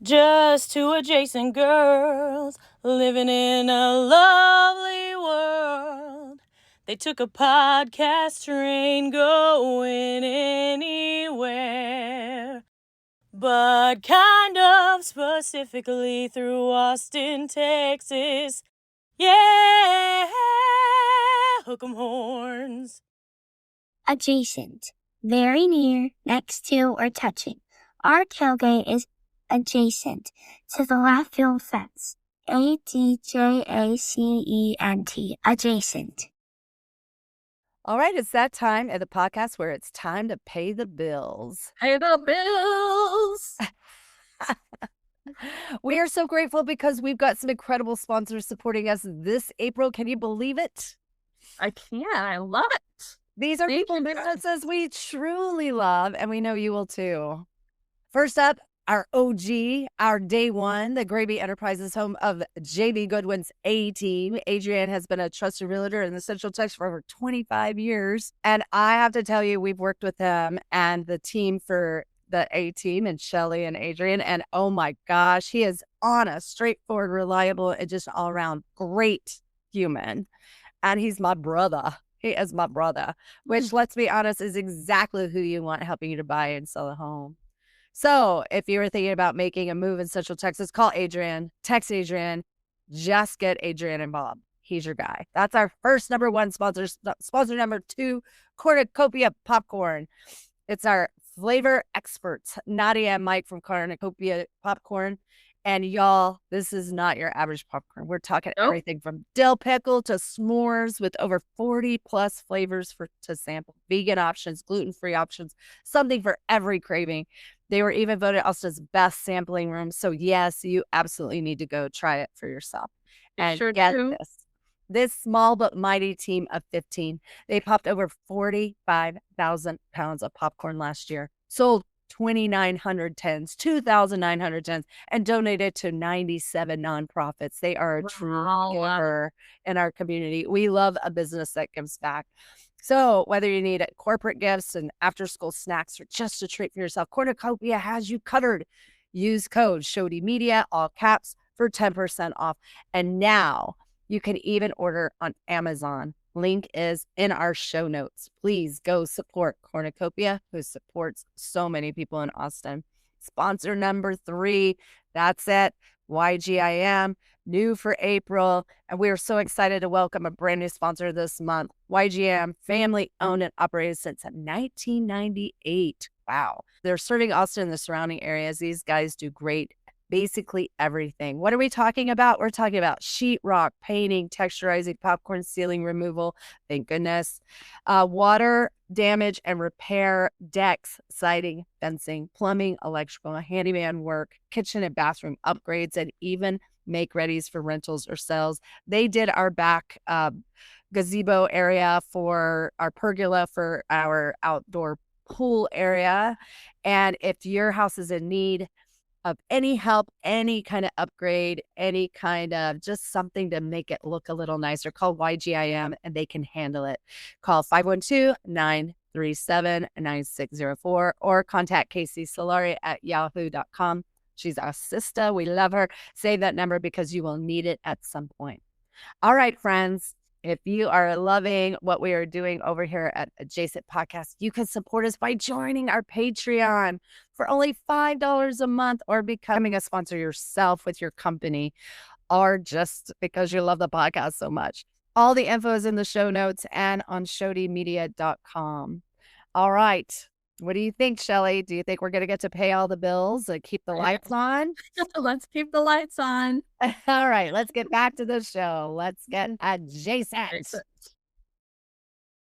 Just two adjacent girls living in a lovely world. They took a podcast train going anywhere, but kind of specifically through Austin, Texas. Yeah, hook 'em horns. Adjacent. Very near, next to, or touching. Our tailgate is adjacent to the left field fence. ADJACENT. Adjacent. All right, it's that time at the podcast where it's time to pay the bills. Pay the bills. We are so grateful because we've got some incredible sponsors supporting us this April. Can you believe it? I can. I love it. These are people and businesses we truly love, and we know you will too. First up, our OG, our day one, the Gravy Enterprises home of JB Goodwin's A-Team. Adrienne has been a trusted realtor in the Central Texas for over 25 years. And I have to tell you, we've worked with them and the team for the A-Team and Shelly and Adrienne. And oh my gosh, he is honest, straightforward, reliable, and just all around great human. And he's my brother. He is my brother, which, let's be honest, is exactly who you want helping you to buy and sell a home. So if you were thinking about making a move in Central Texas, call Adrienne, text Adrienne, just get Adrienne involved. He's your guy. That's our first number one sponsor. Sponsor number two, Cornucopia Popcorn. It's our flavor experts, Nadia and Mike from Cornucopia Popcorn. And y'all, this is not your average popcorn. We're talking everything from dill pickle to s'mores with over 40 plus flavors to sample. Vegan options, gluten-free options, something for every craving. They were even voted Austin's best sampling room. So yes, you absolutely need to go try it for yourself. And get this small but mighty team of 15. They popped over 45,000 pounds of popcorn last year. Sold 2,900 tins, 2,900 tins, and donated to 97 nonprofits. They are a true giver in our community. We love a business that gives back. So whether you need corporate gifts and after-school snacks or just a treat for yourself, Cornucopia has you covered. Use code Shody Media, all caps, for 10% off. And now you can even order on Amazon. Link is in our show notes. Please go support Cornucopia, who supports so many people in Austin. Sponsor number 3, that's it. YGIM, new for April. And we are so excited to welcome a brand new sponsor this month. YGM, family owned and operated since 1998. Wow. They're serving Austin and the surrounding areas. These guys do great. Basically everything. What are we talking about? We're talking about sheetrock, painting, texturizing, popcorn sealing removal. Thank goodness. Water damage and repair, decks, siding, fencing, plumbing, electrical, handyman work, kitchen and bathroom upgrades, and even make readies for rentals or sales. They did our back gazebo area for our pergola for our outdoor pool area. And if your house is in need of any help, any kind of upgrade, any kind of just something to make it look a little nicer, call YGIM and they can handle it. Call 512-937-9604 or contact Casey Solari at yahoo.com. She's our sister. We love her. Save that number because you will need it at some point. All right, friends. If you are loving what we are doing over here at Adjacent Podcast, you can support us by joining our Patreon for only $5 a month or becoming a sponsor yourself with your company or just because you love the podcast so much. All the info is in the show notes and on shodymedia.com. All right. What do you think, Shelly? Do you think we're going to get to pay all the bills and keep the lights on? Let's keep the lights on. All right, let's get back to the show. Let's get adjacent.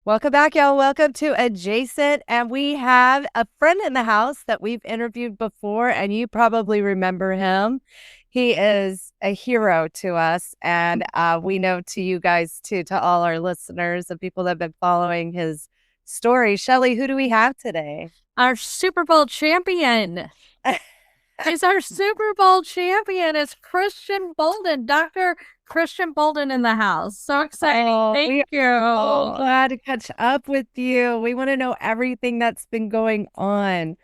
Welcome back, y'all. Welcome to Adjacent. And we have a friend in the house that we've interviewed before, and you probably remember him. He is a hero to us, and we know to you guys, too, to all our listeners, the people that have been following his story. Shelly, who do we have today? Our Super Bowl champion. He's our Super Bowl champion. It's Christian Bolden, Dr. Christian Bolden in the house. So exciting. Thank you. So glad to catch up with you. We want to know everything that's been going on.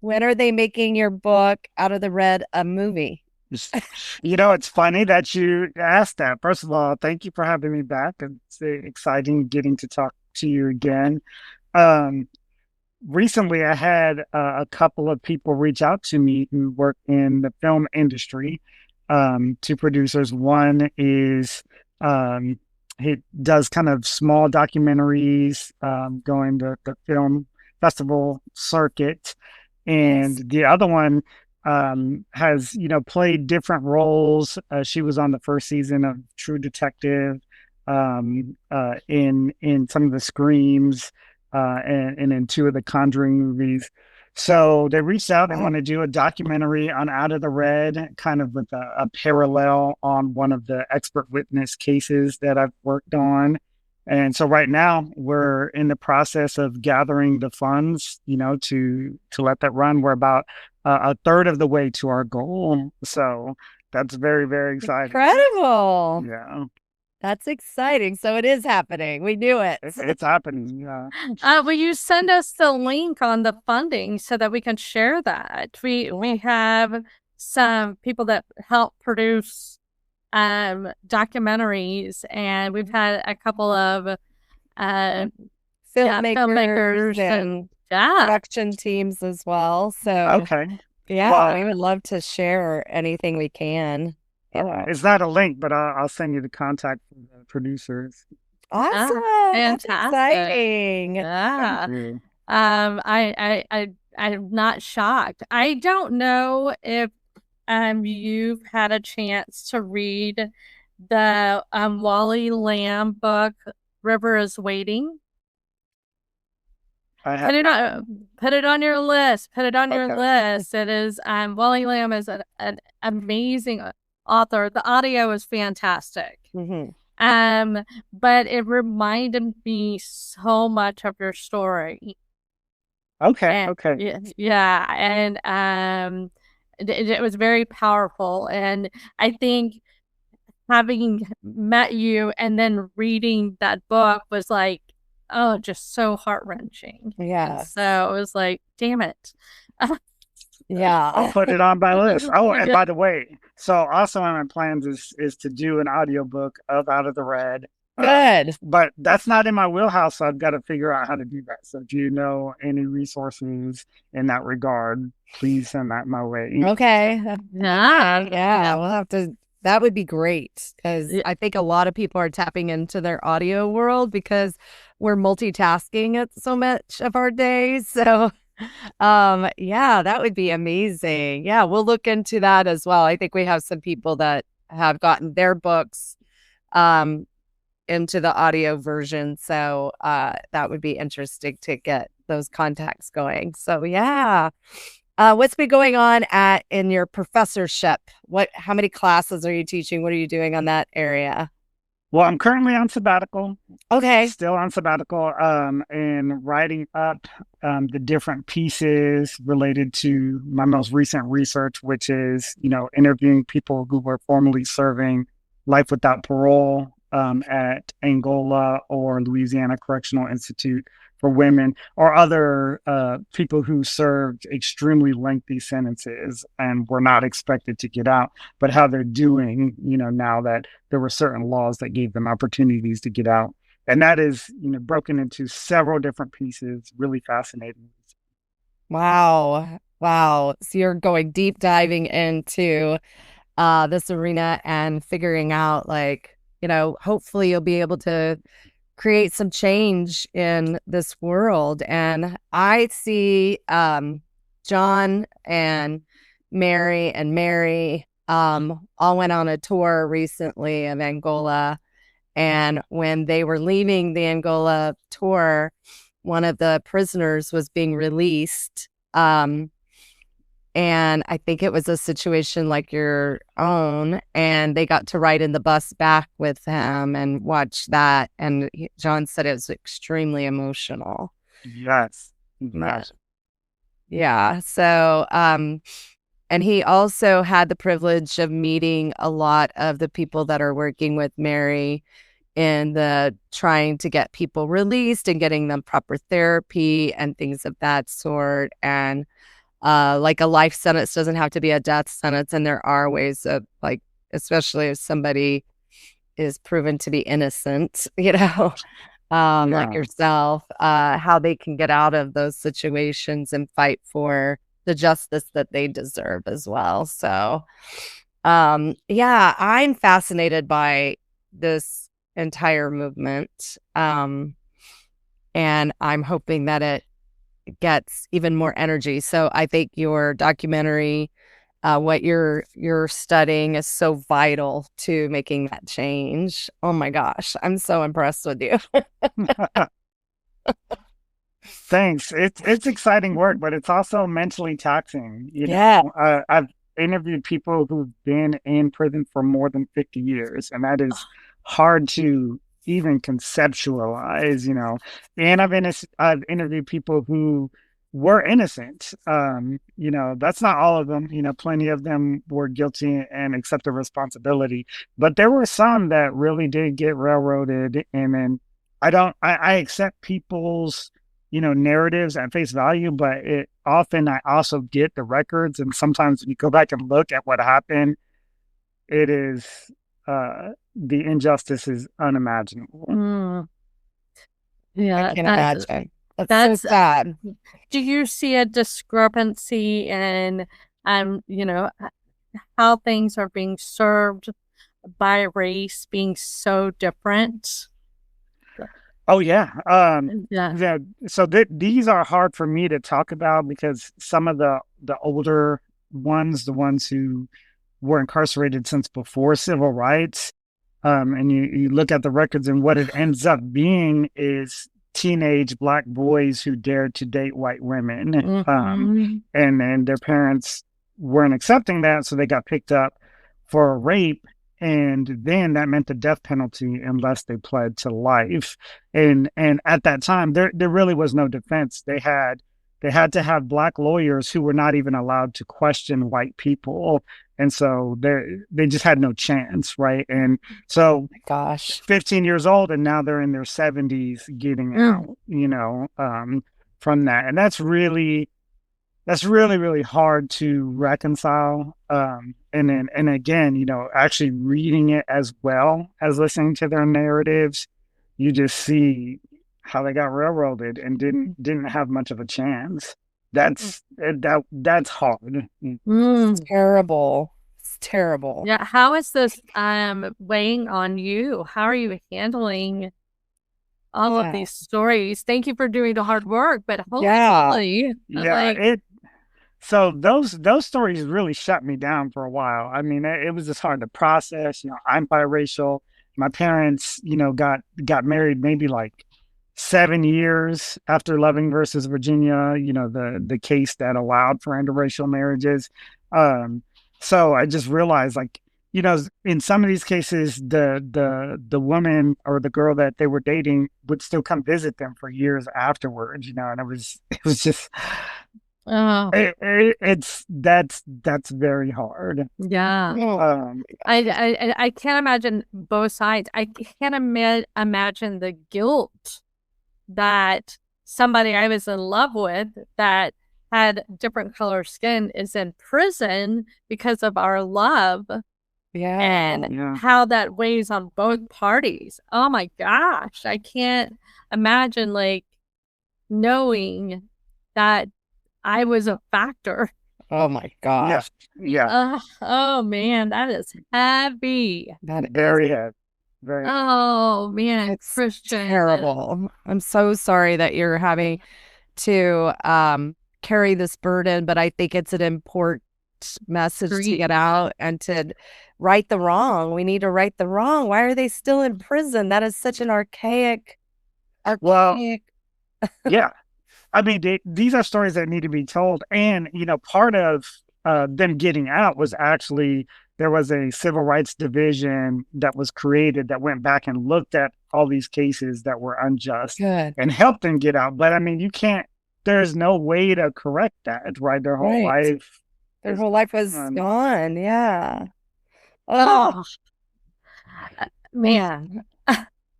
When are they making your book Out of the Red a movie? It's funny that you asked that. First of all, thank you for having me back. It's exciting getting to talk to you again. Um, Recently, I had a couple of people reach out to me who work in the film industry. Two producers. One is he does kind of small documentaries, going the film festival circuit, and the other one has played different roles. She was on the first season of True Detective, in some of the Screams, and in two of the Conjuring movies. So they reached out. They want to do a documentary on Out of the Red, kind of with a parallel on one of the expert witness cases that I've worked on. And so right now we're in the process of gathering the funds, to let that run. We're about a third of the way to our goal. So that's very, very exciting. Incredible. Yeah. That's exciting. So it is happening. We knew it. It's happening. Yeah. Will you send us the link on the funding so that we can share that? We have some people that help produce documentaries, and we've had a couple of filmmakers and production teams as well. So okay. Yeah, we would love to share anything we can. It's not a link, but I'll send you the contact for the producers. Awesome. Fantastic. That's exciting. Yeah. I'm not shocked. I don't know if you've had a chance to read the Wally Lamb book, River is Waiting. Put it on your list. Put it on your list. It is Wally Lamb is an amazing author. The audio is fantastic. Mm-hmm. But it reminded me so much of your story. Okay. Yeah, and it was very powerful, and I think having met you and then reading that book was like, oh, just so heart-wrenching. Yeah. So it was like, damn it. Yeah. I'll put it on my list. Oh, and by the way, so also on my plans is to do an audiobook of Out of the Red. Good. But that's not in my wheelhouse, so I've got to figure out how to do that. So if you know any resources in that regard, please send that my way. Okay. Yeah. We'll have to. That would be great, because I think a lot of people are tapping into their audio world because we're multitasking at so much of our days. So that would be amazing. Yeah, we'll look into that as well. I think we have some people that have gotten their books into the audio version. So that would be interesting to get those contacts going. So yeah. What's been going on in your professorship? How many classes are you teaching? What are you doing on that area? Well, I'm currently on sabbatical. Okay. Still on sabbatical, and writing up the different pieces related to my most recent research, which is, interviewing people who were formerly serving life without parole at Angola or Louisiana Correctional Institute for Women, or other people who served extremely lengthy sentences and were not expected to get out, but how they're doing, now that there were certain laws that gave them opportunities to get out. And that is, broken into several different pieces, really fascinating. Wow. So you're going deep diving into this arena and figuring out, hopefully you'll be able to create some change in this world. And I see John and Mary all went on a tour recently of Angola. And when they were leaving the Angola tour, one of the prisoners was being released. And I think it was a situation like your own, and they got to ride in the bus back with him and watch that. And John said it was extremely emotional. Yes. Yeah. So, and he also had the privilege of meeting a lot of the people that are working with Mary in the trying to get people released and getting them proper therapy and things of that sort. And like a life sentence doesn't have to be a death sentence. And there are ways of, like, especially if somebody is proven to be innocent, like yourself, how they can get out of those situations and fight for the justice that they deserve as well. So, yeah, I'm fascinated by this entire movement. And I'm hoping that it gets even more energy. So I think your documentary, what you're studying is so vital to making that change. Oh my gosh, I'm so impressed with you. Thanks. It's exciting work, but it's also mentally taxing. Yeah. I've interviewed people who've been in prison for more than 50 years, and that is hard to even conceptualize, And I've interviewed people who were innocent. That's not all of them. Plenty of them were guilty and accepted responsibility, but there were some that really did get railroaded. And then I accept people's narratives at face value, but it often I also get the records, and sometimes when you go back and look at what happened, it is the injustice is unimaginable. Yeah, I can imagine. That's so sad. Do you see a discrepancy in how things are being served by race being so different? Oh yeah. Yeah. So these are hard for me to talk about because some of the older ones, the ones who were incarcerated since before civil rights, and you look at the records, and what it ends up being is teenage Black boys who dared to date white women, and then their parents weren't accepting that, so they got picked up for a rape. And then that meant the death penalty unless they pled to life. And at that time, there really was no defense. They had to have Black lawyers who were not even allowed to question white people, and so they just had no chance, right? And so, gosh, 15 years old, and now they're in their 70s getting out, from that, and that's really really hard to reconcile. And again, actually reading it as well as listening to their narratives, you just see how they got railroaded and didn't have much of a chance. That's hard. It's terrible. It's terrible. Yeah. How is this weighing on you? How are you handling all of these stories? Thank you for doing the hard work, but hopefully, so those stories really shut me down for a while. I mean, it was just hard to process. I'm biracial. My parents, got married maybe like 7 years after Loving versus Virginia. The case that allowed for interracial marriages. So I just realized, like, in some of these cases, the woman or the girl that they were dating would still come visit them for years afterwards. And it was just. That's very hard. Yeah. I can't imagine both sides. I can't imagine the guilt that somebody I was in love with that had different color skin is in prison because of our love. Yeah. And how that weighs on both parties. Oh my gosh. I can't imagine knowing that I was a factor. Oh my gosh. Yeah. Oh man, that is heavy. That is very heavy. Very. Oh man, it's Christian. Terrible. I'm so sorry that you're having to carry this burden, but I think it's an important message to get out and to right the wrong. We need to right the wrong. Why are they still in prison? That is such an archaic. Well, yeah. I mean, these are stories that need to be told. And, part of them getting out was actually there was a civil rights division that was created that went back and looked at all these cases that were unjust and helped them get out. But I mean, there's no way to correct that, right? Their whole life was gone. Yeah. Oh, man.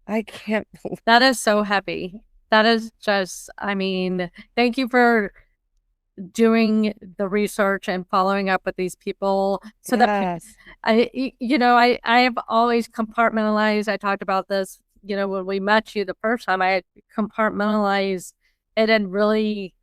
I can't. That is so heavy. That is just, I mean, thank you for doing the research and following up with these people so that I've always compartmentalized. I talked about this, when we met you the first time. I compartmentalized it and really,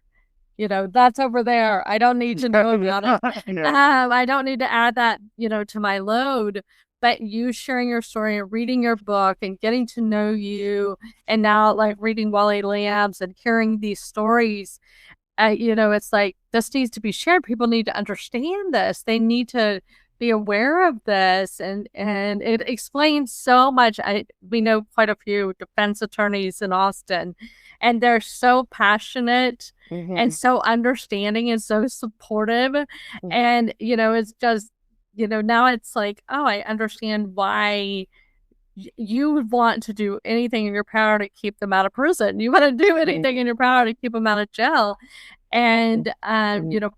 that's over there. I don't need to know about it. Yeah. I don't need to add that, to my load. But you sharing your story and reading your book and getting to know you, and now like reading Wally Lamb's and hearing these stories, it's like this needs to be shared. People need to understand this. They need to be aware of this, and it explains so much. We know quite a few defense attorneys in Austin, and they're so passionate and so understanding and so supportive. And it's just now it's like, oh, I understand why you would want to do anything in your power to keep them out of prison. You want to do anything in your power to keep them out of jail, and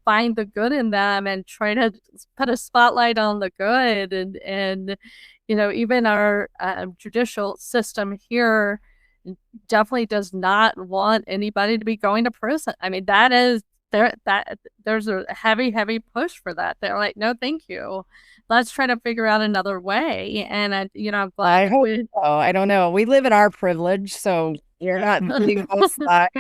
find the good in them and try to put a spotlight on the good. And even our judicial system here definitely does not want anybody to be going to prison. I mean, there's a heavy push for that. They're like, no, thank you. Let's try to figure out another way. And I'm glad. I hope so. I don't know. We live in our privilege, so you're not seeing both sides.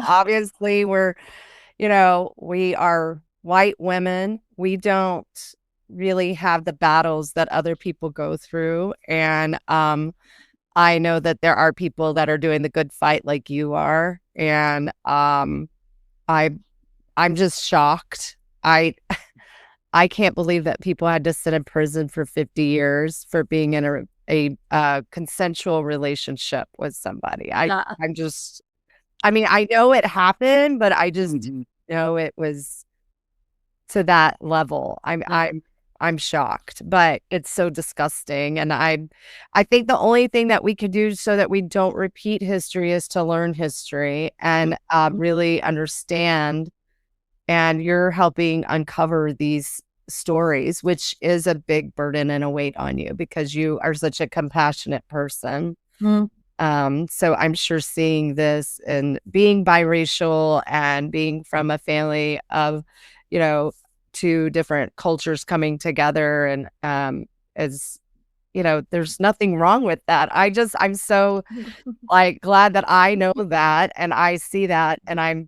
Obviously, we are white women. We don't really have the battles that other people go through. And I know that there are people that are doing the good fight like you are. And I'm just shocked. I can't believe that people had to sit in prison for 50 years for being in a consensual relationship with somebody. I mean, I know it happened, but I just didn't know it was to that level. I'm shocked, but it's so disgusting. And I think the only thing that we could do so that we don't repeat history is to learn history and really understand. And you're helping uncover these stories, which is a big burden and a weight on you because you are such a compassionate person. So I'm sure seeing this and being biracial and being from a family of, two different cultures coming together, and there's nothing wrong with that. I'm so like glad that I know that and I see that, and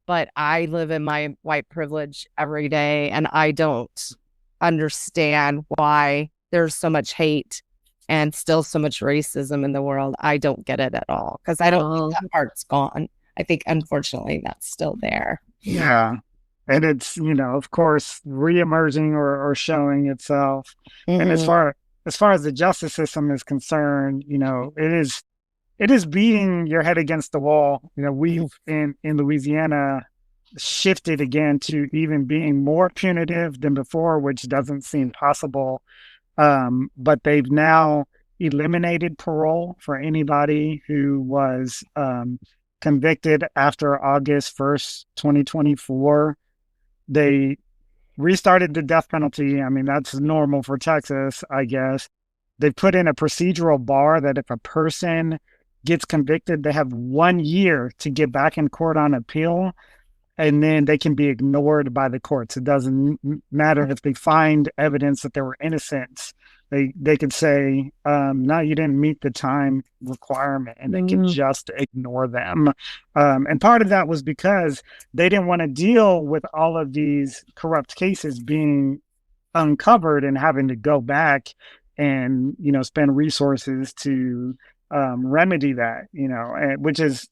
but I live in my white privilege every day, and I don't understand why there's so much hate and still so much racism in the world. I don't get it at all because I don't think that part's gone. I think, unfortunately, that's still there. Yeah. And it's, of course, reemerging or showing itself. And as far as the justice system is concerned, it is beating your head against the wall. We've in Louisiana shifted again to even being more punitive than before, which doesn't seem possible. But they've now eliminated parole for anybody who was convicted after August 1st, 2024. They restarted the death penalty. I mean, that's normal for Texas, I guess. They put in a procedural bar that if a person gets convicted, they have 1 year to get back in court on appeal, and then they can be ignored by the courts. It doesn't matter if they find evidence that they were innocent. They could say, no, you didn't meet the time requirement, and they can just ignore them. And part of that was because they didn't want to deal with all of these corrupt cases being uncovered and having to go back and, spend resources to remedy that, and which is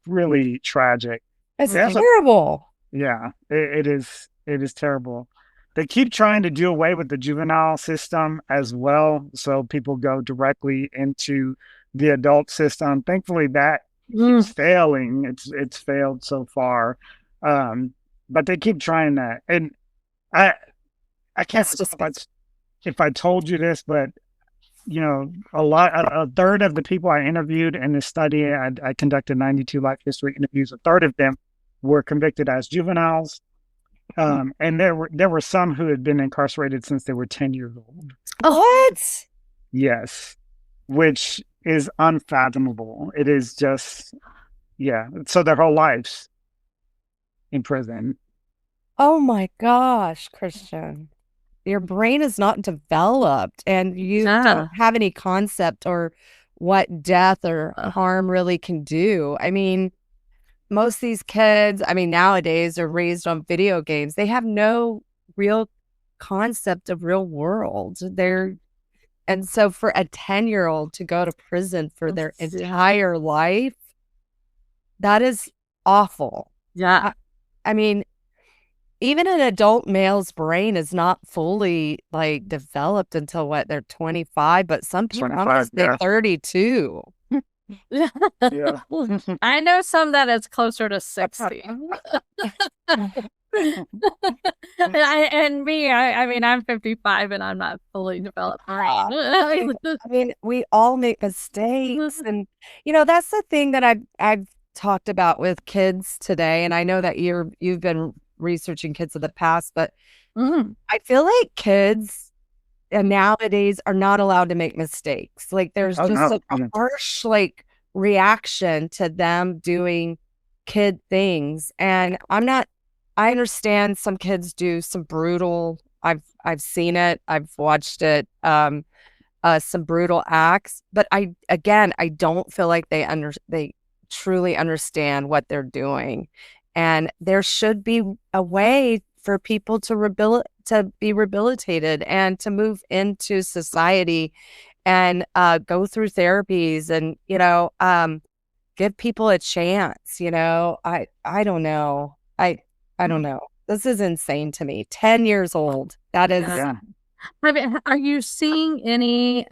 really tragic. It's terrible. Yeah, it is. It is terrible. They keep trying to do away with the juvenile system as well, so people go directly into the adult system. Thankfully, that keeps failing. It's failed so far, but they keep trying that. And I can't remember if I told you this, but a third of the people I interviewed in this study, I conducted 92 life history interviews. A third of them were convicted as juveniles. And there were some who had been incarcerated since they were 10 years old. What? Yes, which is unfathomable. It is just, yeah. So their whole lives in prison. Oh my gosh, Christian. Your brain is not developed and you don't Yeah. have any concept or what death or harm really can do. I mean, most of these kids, I mean, nowadays are raised on video games. They have no real concept of real world. And so for a 10-year-old to go to prison for their entire life, that is awful. Yeah. I mean, even an adult male's brain is not fully like developed until what they're 25, but some people 25, they're yeah. 32. Yeah. I know some that it's closer to 60. I mean, I'm 55 and I'm not fully developed. I mean, we all make mistakes, and that's the thing that I've talked about with kids today. And I know that you've been researching kids of the past, but I feel like kids nowadays are not allowed to make mistakes. Like there's just a harsh like reaction to them doing kid things, and I understand some kids do some brutal. I've seen it. I've watched it. Some brutal acts, but I don't feel like they truly understand what they're doing, and there should be a way for people to be rehabilitated and to move into society and go through therapies and give people a chance. I don't know. I don't know. This is insane to me. 10 years old. That is. Yeah. Are you seeing any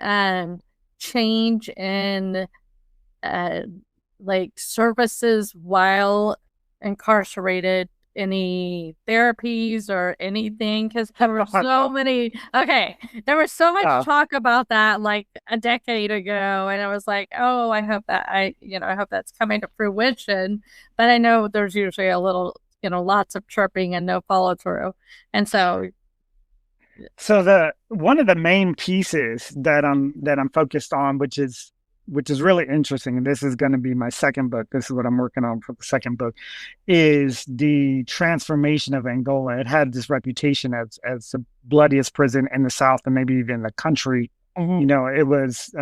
change in like services while incarcerated? Any therapies or anything? Because there were so many. Okay, there was so much talk about that like a decade ago, and I was like, oh, I hope that's coming to fruition. But I know there's usually a little, lots of chirping and no follow through, and so the one of the main pieces that I'm focused on, which is really interesting, and this is going to be my second book. This is what I'm working on for the second book, is the transformation of Angola. It had this reputation as the bloodiest prison in the South and maybe even the country. It was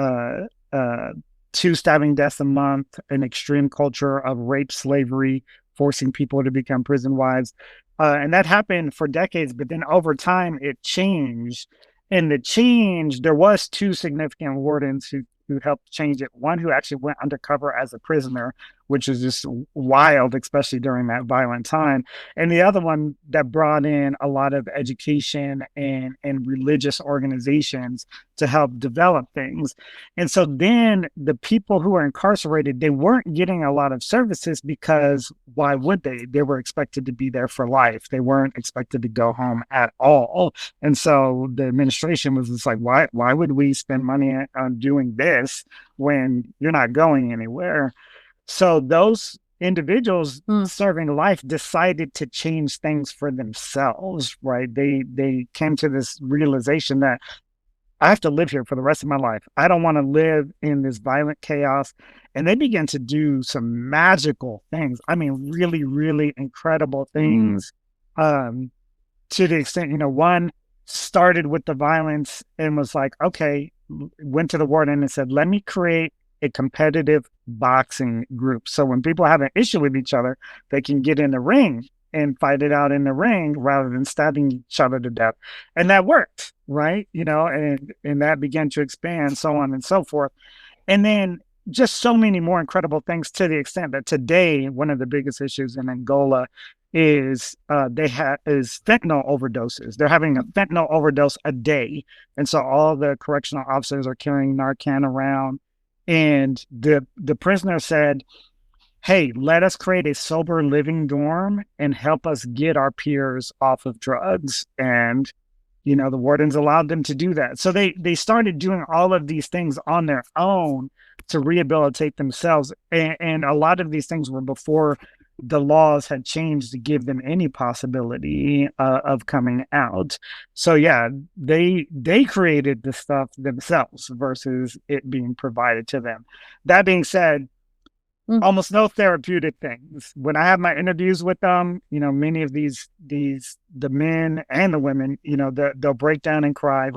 2 stabbing deaths a month, an extreme culture of rape, slavery, forcing people to become prison wives. And that happened for decades, but then over time it changed. And there was 2 significant wardens who helped change it. One who actually went undercover as a prisoner, which is just wild, especially during that violent time. And the other one that brought in a lot of education and religious organizations to help develop things. And so then the people who were incarcerated, they weren't getting a lot of services because why would they? They were expected to be there for life. They weren't expected to go home at all. And so the administration was just like, why would we spend money on doing this when you're not going anywhere? So those individuals serving life decided to change things for themselves, right? They came to this realization that I have to live here for the rest of my life. I don't want to live in this violent chaos. And they began to do some magical things. I mean, really, really incredible things. To the extent, one started with the violence and was like, okay, went to the warden and said, let me create a competitive boxing group. So when people have an issue with each other, they can get in the ring and fight it out in the ring rather than stabbing each other to death. And that worked, right? And that began to expand, so on and so forth. And then just so many more incredible things, to the extent that today, one of the biggest issues in Angola is fentanyl overdoses. They're having a fentanyl overdose a day. And so all the correctional officers are carrying Narcan around. And the prisoner said, hey, let us create a sober living dorm and help us get our peers off of drugs. And, the wardens allowed them to do that. So they started doing all of these things on their own to rehabilitate themselves. And a lot of these things were before the laws had changed to give them any possibility of coming out. So yeah, they created the stuff themselves versus it being provided to them. That being said, almost no therapeutic things. When I have my interviews with them, many of the men and the women, they'll break down and cry.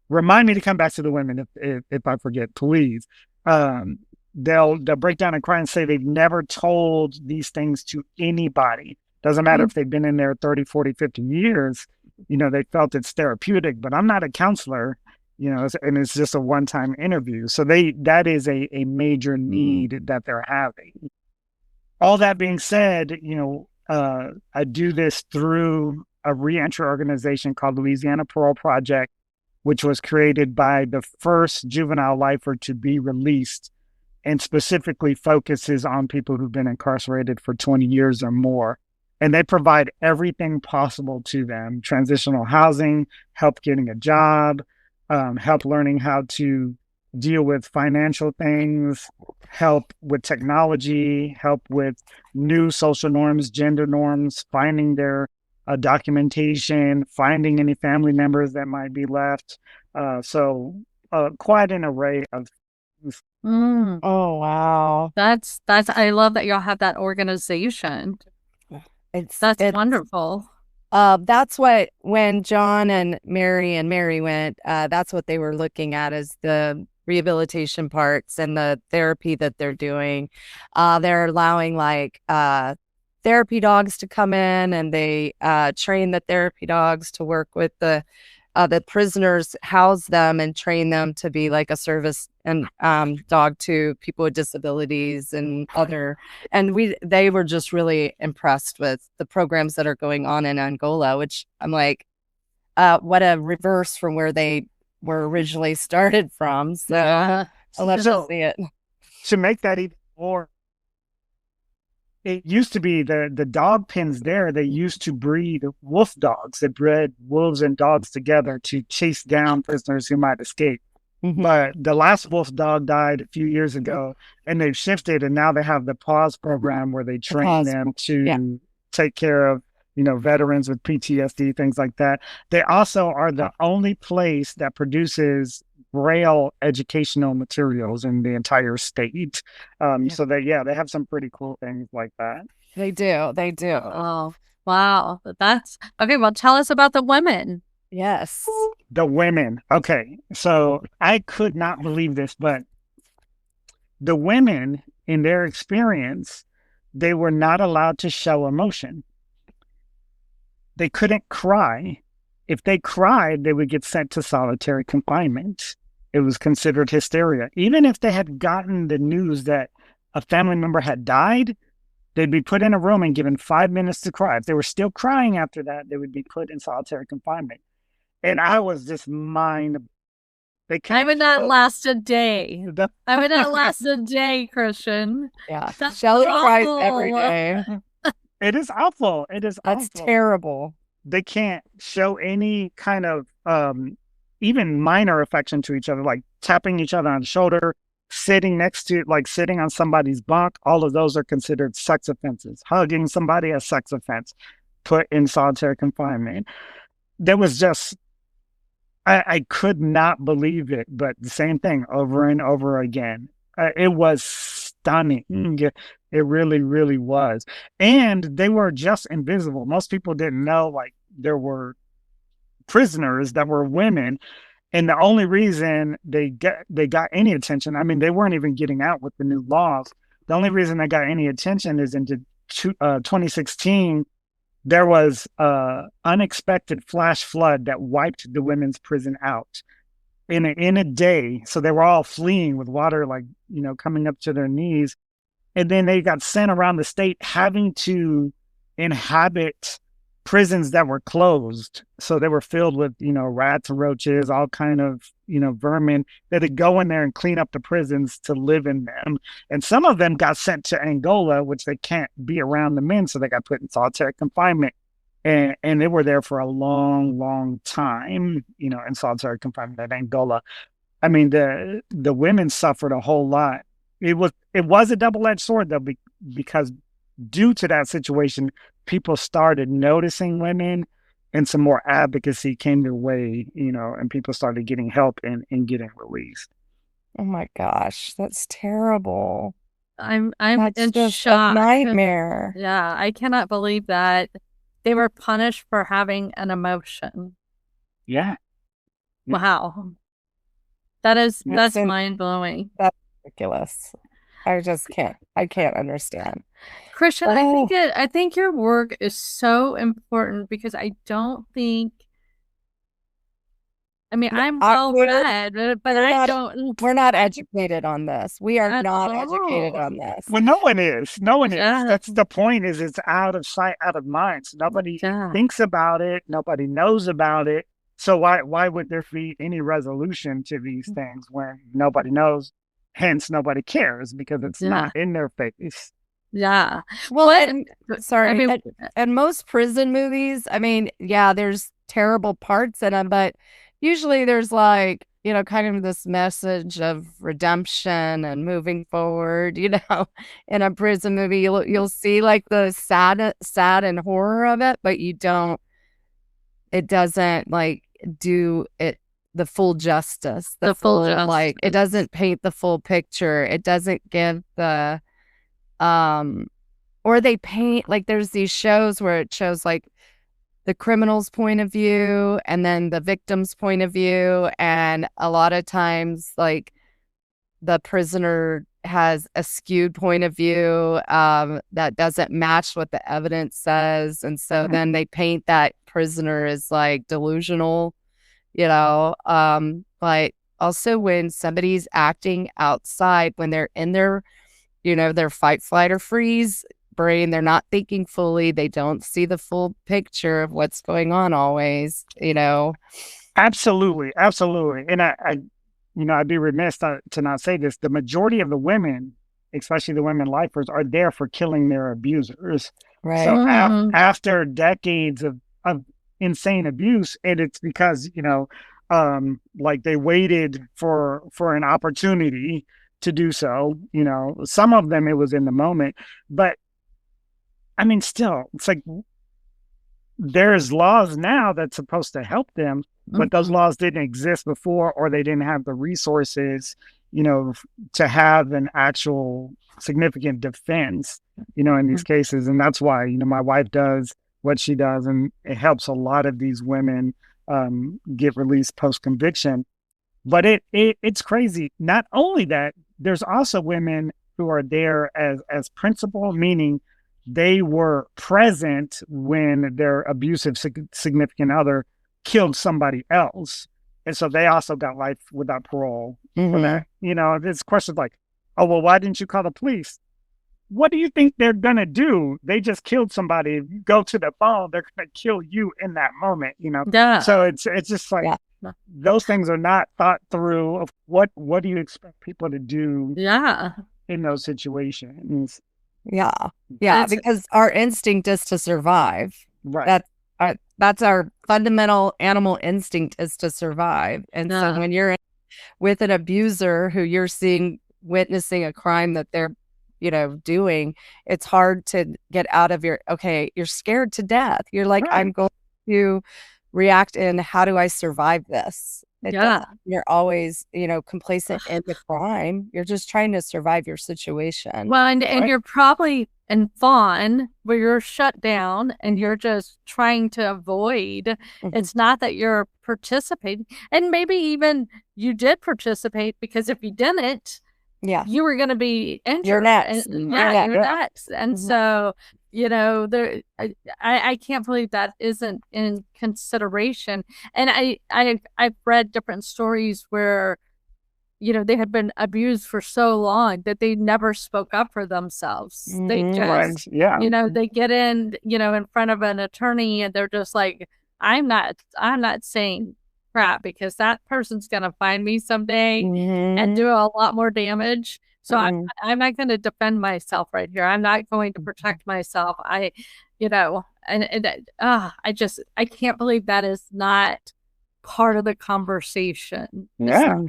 Remind me to come back to the women if I forget, please. They'll break down and cry and say they've never told these things to anybody. Doesn't matter if they've been in there 30, 40, 50 years, they felt it's therapeutic, but I'm not a counselor, and it's just a one-time interview. So that is a major need that they're having. All that being said, I do this through a reentry organization called Louisiana Parole Project, which was created by the first juvenile lifer to be released and specifically focuses on people who've been incarcerated for 20 years or more. And they provide everything possible to them: transitional housing, help getting a job, help learning how to deal with financial things, help with technology, help with new social norms, gender norms, finding their documentation, finding any family members that might be left. So quite an array of things. Oh, wow. I love that y'all have that organization. That's wonderful. That's what, when John and Mary went, that's what they were looking at, is the rehabilitation parts and the therapy that they're doing. They're allowing therapy dogs to come in, and they train the therapy dogs to work with the prisoners, house them and train them to be like a service and dog to people with disabilities and they were just really impressed with the programs that are going on in Angola, which I'm like, what a reverse from where they were originally started from. So I love to see it. To make that even more, it used to be the dog pens there. They used to breed wolf dogs. They bred wolves and dogs together to chase down prisoners who might escape. But the last wolf dog died a few years ago, and they've shifted, and now they have the PAWS program where they train them to take care of, veterans with PTSD, things like that. They also are the only place that produces Braille educational materials in the entire state. So they have some pretty cool things like that. They do. Oh, wow. That's okay. Well, tell us about the women. Yes. The women. Okay. So I could not believe this, but the women, in their experience, they were not allowed to show emotion. They couldn't cry. If they cried, they would get sent to solitary confinement. It was considered hysteria. Even if they had gotten the news that a family member had died, they'd be put in a room and given 5 minutes to cry. If they were still crying after that, they would be put in solitary confinement. And I was just I would not last a day. I would not last a day, Christian. Yeah. Shelly cries every day. It is awful. That's awful. Terrible. They can't show any kind of even minor affection to each other, like tapping each other on the shoulder, sitting on somebody's bunk. All of those are considered sex offenses. Hugging somebody, a sex offense, put in solitary confinement. There was just, I could not believe it, but the same thing over and over again. It was stunning. It really, really was. And they were just invisible. Most people didn't know, there were prisoners that were women. And the only reason they got any attention, I mean, they weren't even getting out with the new laws. The only reason they got any attention is in 2016, there was an unexpected flash flood that wiped the women's prison out in a day. So they were all fleeing with water, coming up to their knees. And then they got sent around the state having to inhabit prisons that were closed. So they were filled with, rats and roaches, all kind of, vermin that would go in there and clean up the prisons to live in them. And some of them got sent to Angola, which they can't be around the men. So they got put in solitary confinement. And they were there for a long, long time, in solitary confinement at Angola. I mean, the women suffered a whole lot. It was a double-edged sword, though, because due to that situation, people started noticing women, and some more advocacy came their way, and people started getting help and getting released. Oh my gosh, that's terrible. I'm That's in just shock. a nightmare. Yeah, I cannot believe that they were punished for having an emotion. Yeah. Wow. That's That's mind-blowing. That's ridiculous. I can't understand. Christian, Oh, I think your work is so important because I don't think, I mean, I'm well read, but I don't we're not educated on this. We are at not educated all. on this. Well, no one is. No one is. Yeah, That's the point, is it's out of sight, out of mind. So nobody yeah, thinks about it. Nobody knows about it. So why would there be any resolution to these things when nobody knows? Hence, nobody cares because it's yeah, not in their face. yeah. Well, But and I sorry, mean, and most prison movies, I mean, yeah, there's terrible parts in them, but usually there's like, you know, kind of this message of redemption and moving forward, you know. In a prison movie, you'll see like the sad and horror of it, but it doesn't like do it the full justice. the full Like it doesn't paint the full picture. It doesn't give the um or they paint like there's these shows where it shows like the criminal's point of view and then the victim's point of view, and a lot of times like the prisoner has a skewed point of view that doesn't match what the evidence says, and so then they paint that prisoner as like delusional, you know. But also when somebody's acting outside, when they're in their, you know, their fight, flight, or freeze brain, they're not thinking fully. They don't see the full picture of what's going on always, you know. Absolutely, absolutely. And I'd be remiss to not say this. The majority of the women, especially the women lifers, are there for killing their abusers. Right. So after decades of insane abuse, and it's because, like they waited for an opportunity to do so. You know, some of them it was in the moment, but I mean, still, it's like there's laws now that's supposed to help them, but those laws didn't exist before, or they didn't have the resources, to have an actual significant defense, in these cases. And that's why, my wife does what she does, and it helps a lot of these women get released post conviction. But it's crazy. Not only that, there's also women who are there as principal, meaning they were present when their abusive significant other killed somebody else. And so they also got life without parole for that. This question like, oh, well, why didn't you call the police? What do you think they're going to do? They just killed somebody. If you go to the phone, they're going to kill you in that moment, Yeah. So it's just like, those things are not thought through of what do you expect people to do in those situations. Yeah, because our instinct is to survive. Right. That's our fundamental animal instinct, is to survive. And so when you're with an abuser who you're witnessing a crime that they're, doing, it's hard to get out of you're scared to death. You're like, right. I'm going to react in, how do I survive this? You're always, complacent in the crime. You're just trying to survive your situation. Well, and you're probably in fawn where you're shut down and you're just trying to avoid. Mm-hmm. It's not that you're participating. And maybe even you did participate, because if you didn't, you were going to be injured. You're next. You're next. And so, I can't believe that isn't in consideration. And I've read different stories where, they had been abused for so long that they never spoke up for themselves. They just, they get in front of an attorney and they're just like, I'm not saying crap, because that person's going to find me someday and do a lot more damage. So I'm not going to defend myself right here. I'm not going to protect myself. I can't believe that is not part of the conversation. Yeah,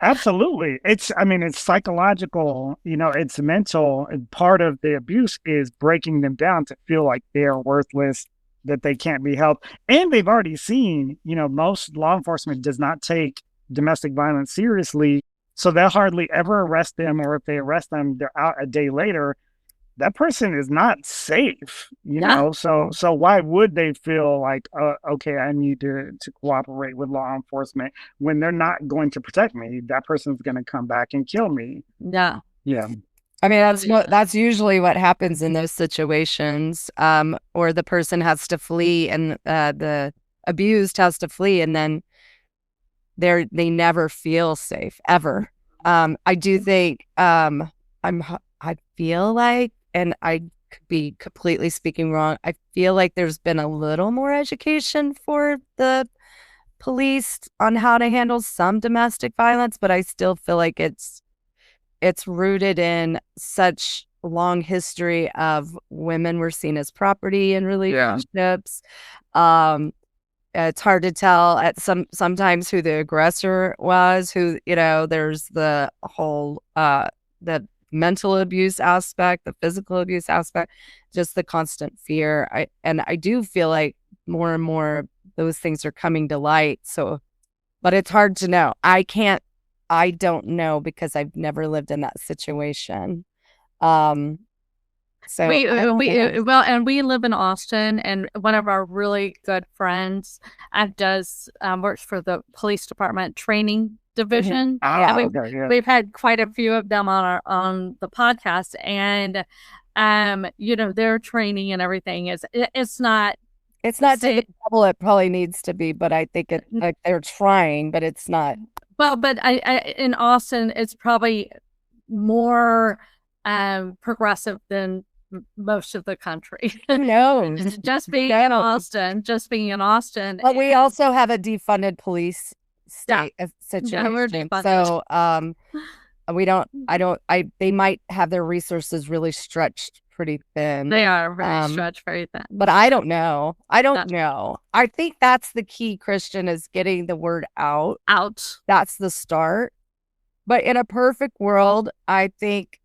absolutely. It's psychological, it's mental. And part of the abuse is breaking them down to feel like they're worthless, that they can't be helped. And they've already seen, most law enforcement does not take domestic violence seriously So they'll hardly ever arrest them, or if they arrest them, they're out a day later. That person is not safe, Yeah. So why would they feel like, okay, I need to cooperate with law enforcement when they're not going to protect me? That person's going to come back and kill me. Yeah. Yeah. I mean, that's usually what happens in those situations, or the person has to flee, and the abused has to flee, and then they never feel safe ever. I do think I feel like, and I could be completely speaking wrong, I feel like there's been a little more education for the police on how to handle some domestic violence, but I still feel like it's rooted in such long history of women were seen as property in relationships. It's hard to tell sometimes who the aggressor was, who, there's the whole the mental abuse aspect, the physical abuse aspect, just the constant fear. I do feel like more and more those things are coming to light. So, but it's hard to know. I don't know because I've never lived in that situation. So and we live in Austin, and one of our really good friends works for the police department training division. Mm-hmm. We've had quite a few of them on the podcast, and their training and everything it's not to the level it probably needs to be, but I think they're trying, but it's not. Well, but I in Austin, it's probably more progressive than most of the country. No, just being in Austin. But we also have a defunded police state situation. So they might have their resources really stretched pretty thin. They are very stretched very thin. But I don't know. I think that's the key, Christian, is getting the word out. That's the start. But in a perfect world, I think,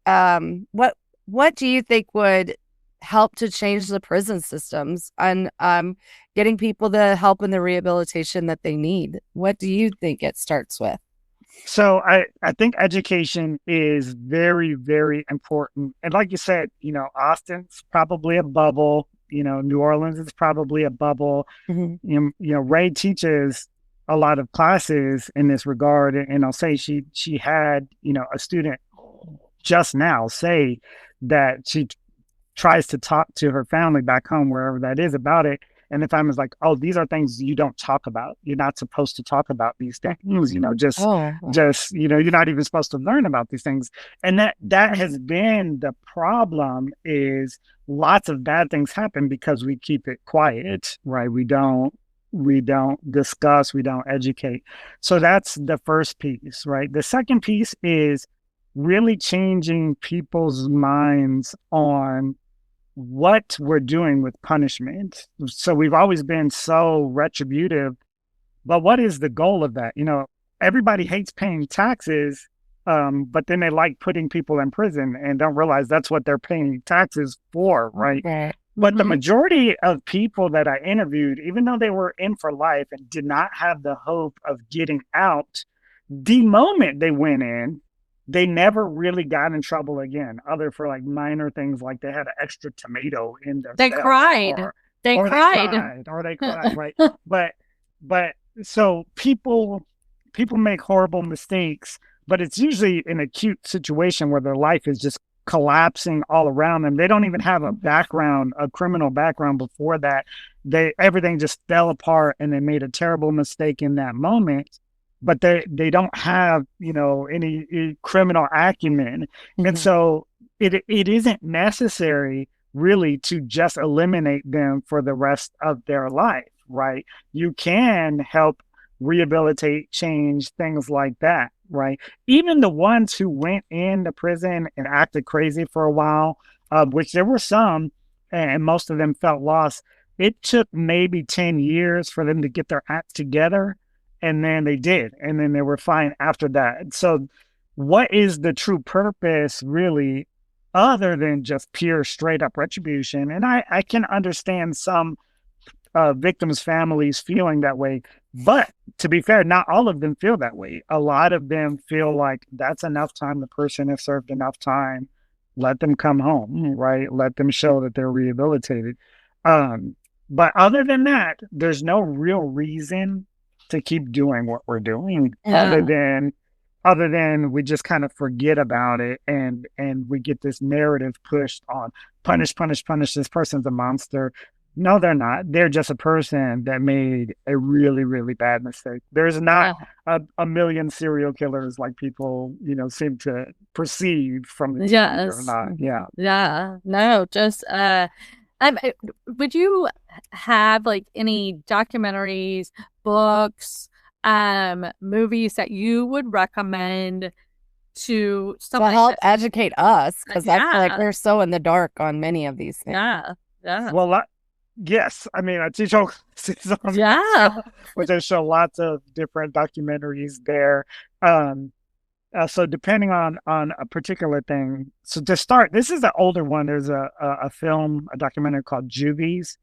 what do you think would help to change the prison systems and getting people the help and the rehabilitation that they need? What do you think it starts with? So I think education is very, very important. And like you said, Austin's probably a bubble. New Orleans is probably a bubble. Mm-hmm. Ray teaches a lot of classes in this regard, and I'll say she had a student just now say that she tries to talk to her family back home, wherever that is, about it, and the family's like, oh, these are things you don't talk about. You're not supposed to talk about these things. You're not even supposed to learn about these things. And that has been the problem, is lots of bad things happen because we keep it quiet, right? We don't discuss, we don't educate. So that's the first piece, right? The second piece is really changing people's minds on what we're doing with punishment. So we've always been so retributive, but what is the goal of that? Everybody hates paying taxes, but then they like putting people in prison and don't realize that's what they're paying taxes for, right? Okay. But the majority of people that I interviewed, even though they were in for life and did not have the hope of getting out, the moment they went in, they never really got in trouble again, other for like minor things, like they had an extra tomato in their They cried. They cried, right? But so people make horrible mistakes, but it's usually an acute situation where their life is just collapsing all around them. They don't even have a criminal background before that. Everything just fell apart, and they made a terrible mistake in that moment. But they don't have, any criminal acumen. Mm-hmm. And so it isn't necessary really to just eliminate them for the rest of their life, right? You can help rehabilitate, change, things like that, right? Even the ones who went into prison and acted crazy for a while, which there were some, and most of them felt lost. It took maybe 10 years for them to get their act together. And then they did. And then they were fine after that. So what is the true purpose, really, other than just pure straight up retribution? And I can understand some victims' families feeling that way. But to be fair, not all of them feel that way. A lot of them feel like that's enough time. The person has served enough time. Let them come home, right? Let them show that they're rehabilitated. Um, but other than that, there's no real reason to keep doing what we're doing other than we just kind of forget about it and we get this narrative pushed on punish, punish, punish. This person's a monster. No, they're not. They're just a person that made a really, really bad mistake. There's not a million serial killers like people, seem to perceive from the TV or not. Yeah. Yeah. No, just would you have like any documentaries, books, movies that you would recommend to help educate us? Because I feel like we're so in the dark on many of these things. Yeah. Yeah. Well, yes. I mean, I teach on which I show lots of different documentaries there. So depending on a particular thing. So to start, this is an older one. There's a documentary called Juvies.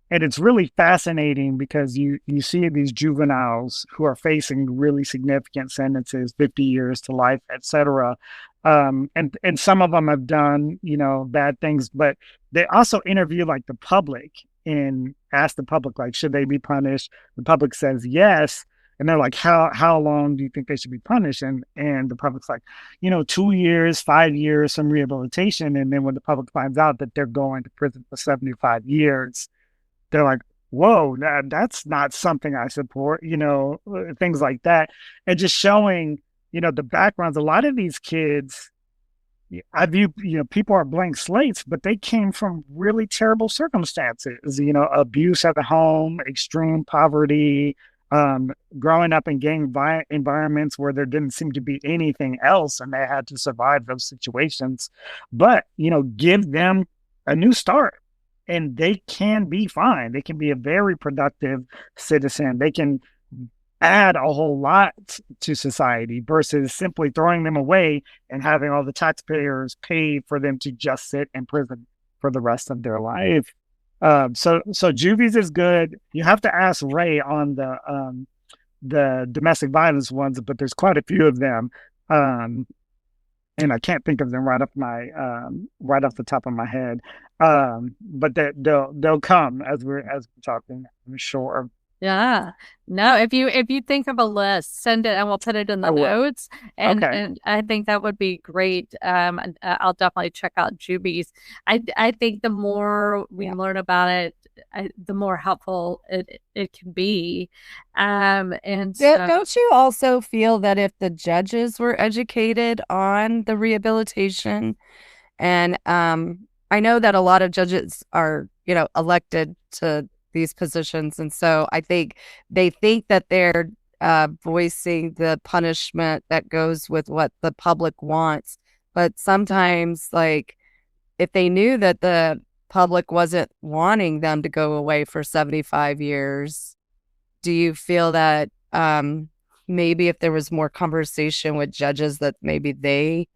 And it's really fascinating because you see these juveniles who are facing really significant sentences, 50 years to life, etc. And some of them have done, bad things, but they also interview like the public and ask the public, like, should they be punished? The public says yes. And they're like, how long do you think they should be punished? And the public's like, 2 years, 5 years, some rehabilitation. And then when the public finds out that they're going to prison for 75 years, they're like, whoa, that's not something I support, things like that. And just showing, the backgrounds. A lot of these kids, I view, people are blank slates, but they came from really terrible circumstances, abuse at the home, extreme poverty, growing up in gang environments where there didn't seem to be anything else and they had to survive those situations. But, give them a new start. And they can be fine. They can be a very productive citizen. They can add a whole lot to society versus simply throwing them away and having all the taxpayers pay for them to just sit in prison for the rest of their life. So Juvies is good. You have to ask Ray on the domestic violence ones, but there's quite a few of them. And I can't think of them right off the top of my head. But they'll come as we're talking, I'm sure. Yeah. No, if you think of a list, send it and we'll put it in the notes. And I think that would be great. I'll definitely check out Juvies. I think the more we learn about it, the more helpful it can be. And don't you also feel that if the judges were educated on the rehabilitation, and I know that a lot of judges are, elected to these positions, and so I think they think that they're voicing the punishment that goes with what the public wants, but sometimes, like, if they knew that the public wasn't wanting them to go away for 75 years, do you feel that maybe if there was more conversation with judges that maybe they,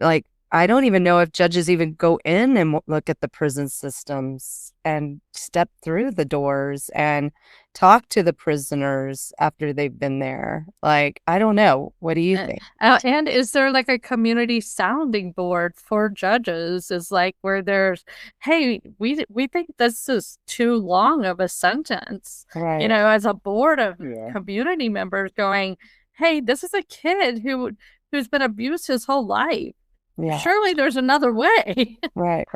like, I don't even know if judges even go in and look at the prison systems and step through the doors and talk to the prisoners after they've been there. Like, I don't know. What do you think? And is there like a community sounding board for judges? Is like where there's, hey, we think this is too long of a sentence. Right. As a board of community members going, hey, this is a kid who's been abused his whole life. Yeah. Surely there's another way. Right.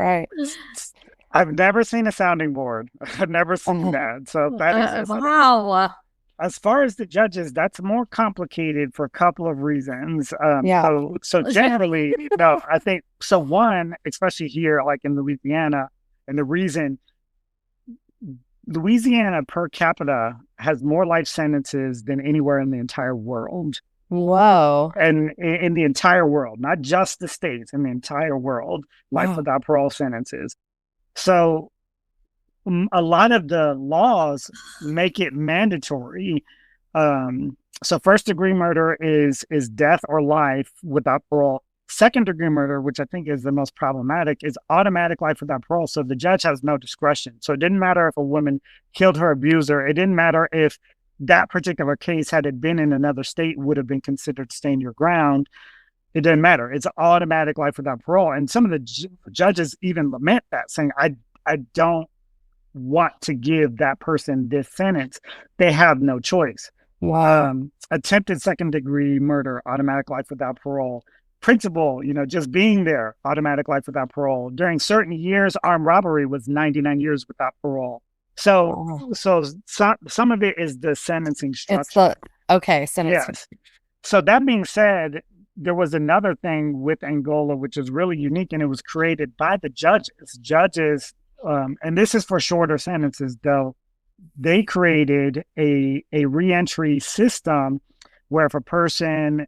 I've never seen a sounding board. I've never seen that. So that is wow. As far as the judges, that's more complicated for a couple of reasons. So generally, no, I think so. One, especially here, like in Louisiana, and the reason Louisiana per capita has more life sentences than anywhere in the entire world. Whoa. And in the entire world, not just the states, in the entire world, life without parole sentences. So a lot of the laws make it mandatory. So first degree murder is death or life without parole. Second degree murder, which I think is the most problematic, is automatic life without parole. So the judge has no discretion. So it didn't matter if a woman killed her abuser. It didn't matter if that particular case, had it been in another state, would have been considered stand your ground. It didn't matter. It's automatic life without parole. And some of the judges even lament that, saying, I don't want to give that person this sentence. They have no choice. Wow. Attempted second degree murder, automatic life without parole. Principal, just being there, automatic life without parole. During certain years, armed robbery was 99 years without parole. So some of it is the sentencing structure. Sentencing. Yes. So that being said, there was another thing with Angola, which is really unique, and it was created by the judges. Judges, and this is for shorter sentences, though. They created a reentry system where if a person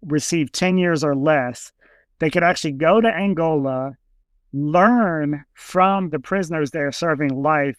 received 10 years or less, they could actually go to Angola, learn from the prisoners there serving life,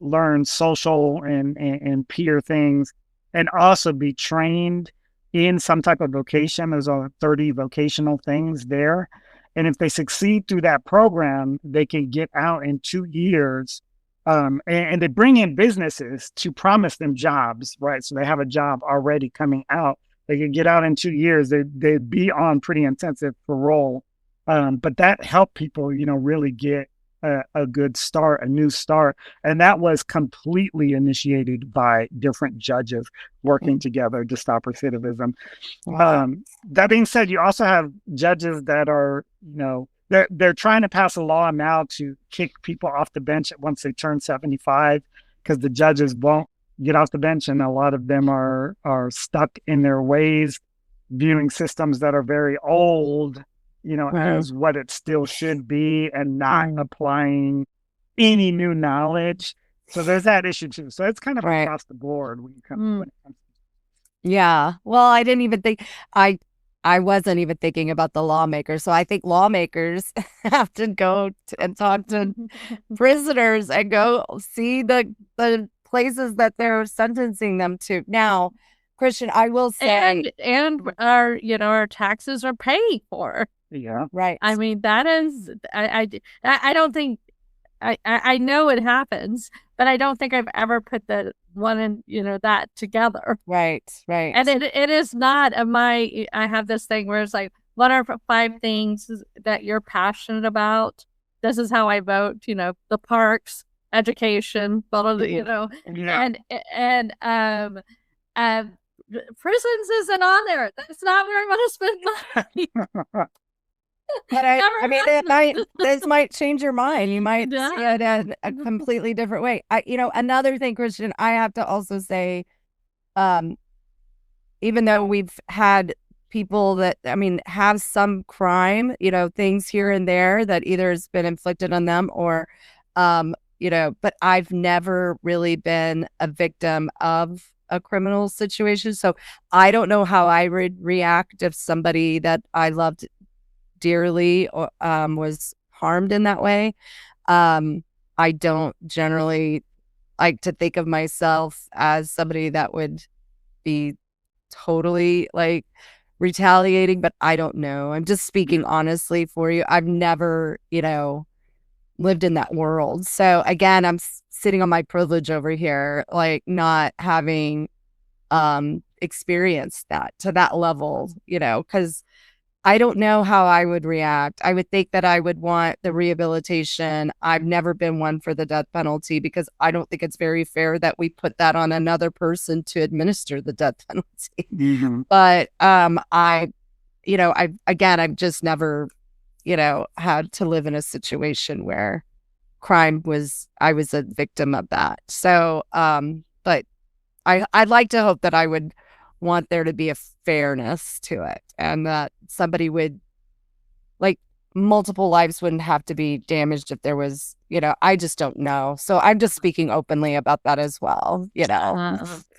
learn social and peer things, and also be trained in some type of vocation. There's 30 vocational things there. And if they succeed through that program, they can get out in 2 years. And they bring in businesses to promise them jobs, right? So they have a job already coming out. They could get out in 2 years. They'd be on pretty intensive parole. But that helped people, really get a good start, a new start. And that was completely initiated by different judges working together to stop recidivism. That being said, you also have judges that are, they're trying to pass a law now to kick people off the bench once they turn 75, because the judges won't get off the bench, and a lot of them are stuck in their ways, viewing systems that are very old, as what it still should be, and not applying any new knowledge. So there's that issue too. So it's kind of across the board when it comes to. Yeah. Well, I didn't even think I wasn't even thinking about the lawmakers. So I think lawmakers have to go and talk to prisoners and go see the places that they're sentencing them to. Now, Christian, I will say, and our taxes are paid for. Yeah. Right. I mean, that is, I don't think, I know it happens, but I don't think I've ever put the one in, that together. Right. And it is not I have this thing where it's like, what are 5 things that you're passionate about? This is how I vote, the parks, education, Yeah. and prisons isn't on there. That's not where I'm going to spend money. But this might change your mind. You might see it in a completely different way. Another thing, Christian, I have to also say, even though we've had people that, have some crime, things here and there that either has been inflicted on them or, but I've never really been a victim of a criminal situation. So I don't know how I would react if somebody that I loved dearly was harmed in that way. I don't generally like to think of myself as somebody that would be totally retaliating, but I don't know. I'm just speaking honestly for you. I've never, lived in that world. So again, I'm sitting on my privilege over here, not having experienced that to that level, because I don't know how I would react. I would think that I would want the rehabilitation. I've never been one for the death penalty because I don't think it's very fair that we put that on another person to administer the death penalty. Mm-hmm. But I've just never, had to live in a situation where I was a victim of that. So, but I'd like to hope that I would want there to be a fairness to it, and that somebody would, multiple lives wouldn't have to be damaged if there was, I just don't know. So I'm just speaking openly about that as well,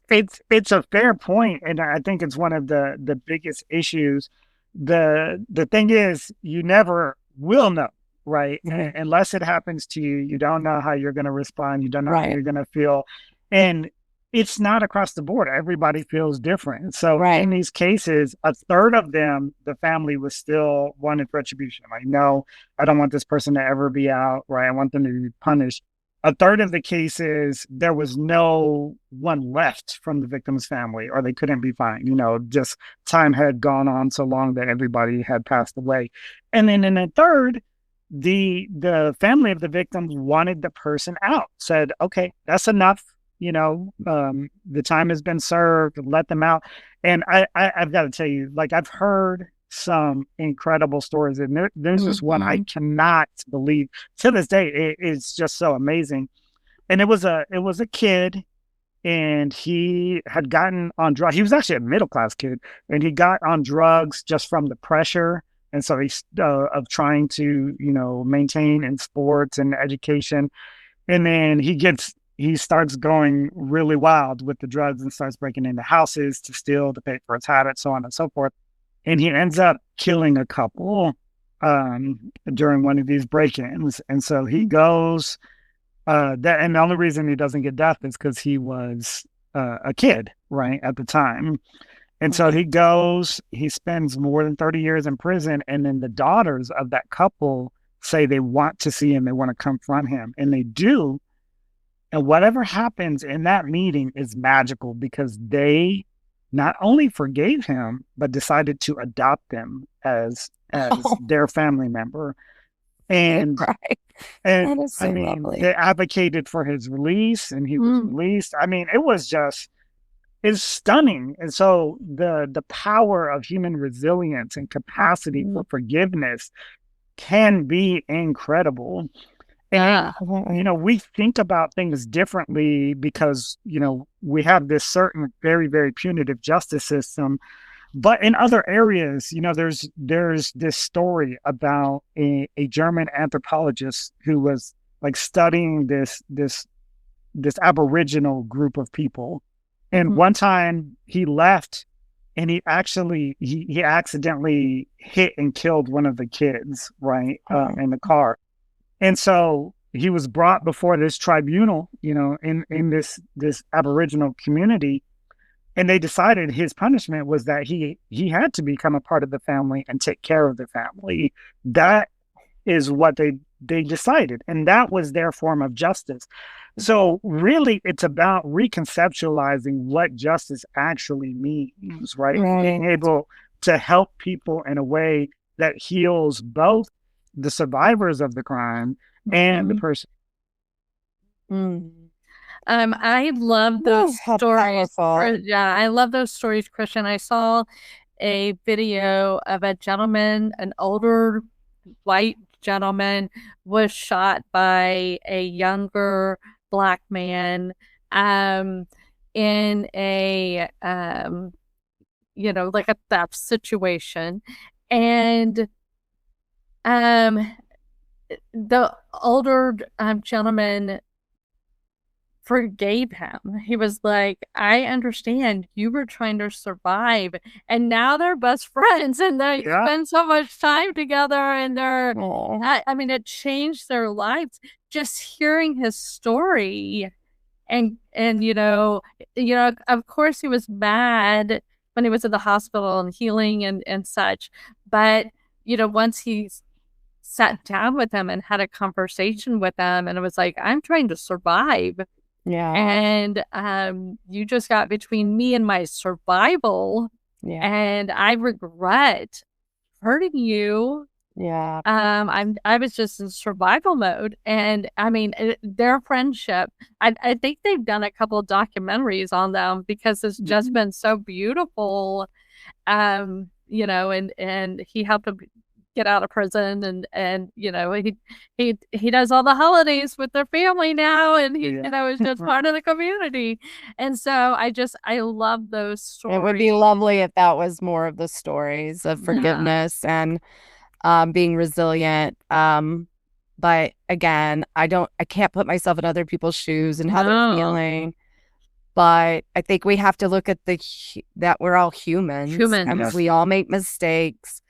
It's a fair point, and I think it's one of the biggest issues. The thing is, you never will know, right? Unless it happens to you, you don't know how you're going to respond. You don't know how you're going to feel. And it's not across the board. Everybody feels different. So Right. in these cases, a third of them, the family was still wanted retribution. Like, no, I don't want this person to ever be out, right? I want them to be punished. A third of the cases, there was no one left from the victim's family, or they couldn't be found. Just time had gone on so long that everybody had passed away. And then in a third, the family of the victim wanted the person out, said, okay, that's enough. The time has been served, let them out. And I've got to tell you, like, I've heard some incredible stories, and there's just one I cannot believe to this day. It's just so amazing. And it was a kid, and he had gotten on drugs. He was actually a middle class kid, and he got on drugs just from the pressure. And so he's of trying to, maintain in sports and education. And then he starts going really wild with the drugs and starts breaking into houses to steal, to pay for his habit, so on and so forth. And he ends up killing a couple during one of these break-ins. And so he goes, and the only reason he doesn't get death is because he was a kid, right, at the time. And so he spends more than 30 years in prison. And then the daughters of that couple say they want to see him, they want to confront him, and they do. And whatever happens in that meeting is magical, because they not only forgave him, but decided to adopt him as their family member. And Right. and That is so I mean, lovely. they advocated for his release, and he was released. I mean, it's stunning. And so the power of human resilience and capacity for forgiveness can be incredible. And, we think about things differently because, we have this certain very, very punitive justice system. But in other areas, there's this story about a German anthropologist who was like studying this Aboriginal group of people. And one time he left, and he accidentally hit and killed one of the kids, right, in the car. And so he was brought before this tribunal, in this Aboriginal community, and they decided his punishment was that he had to become a part of the family and take care of the family. That is what they decided, and that was their form of justice. So really, it's about reconceptualizing what justice actually means, right? Being able to help people in a way that heals both the survivors of the crime and the person. I love those stories. I love those stories, Christian. I saw a video of a gentleman, an older white gentleman, was shot by a younger Black man in a like a theft situation. And the older gentleman forgave him. He was like, I understand you were trying to survive, and now they're best friends, and they spend so much time together, and it changed their lives. Just hearing his story, and of course he was mad when he was in the hospital and healing and such, but once he sat down with him and had a conversation with him, and it was like, I'm trying to survive. And you just got between me and my survival. And I regret hurting you. I was just in survival mode. And I mean, their friendship, I think they've done a couple of documentaries on them, because it's just been so beautiful. And he helped him get out of prison, and he does all the holidays with their family now, and he is just part of the community. And so I love those stories. It would be lovely if that was more of the stories of forgiveness and being resilient. But again, I can't put myself in other people's shoes and how they're feeling. But I think we have to look at that we're all humans. And we all make mistakes.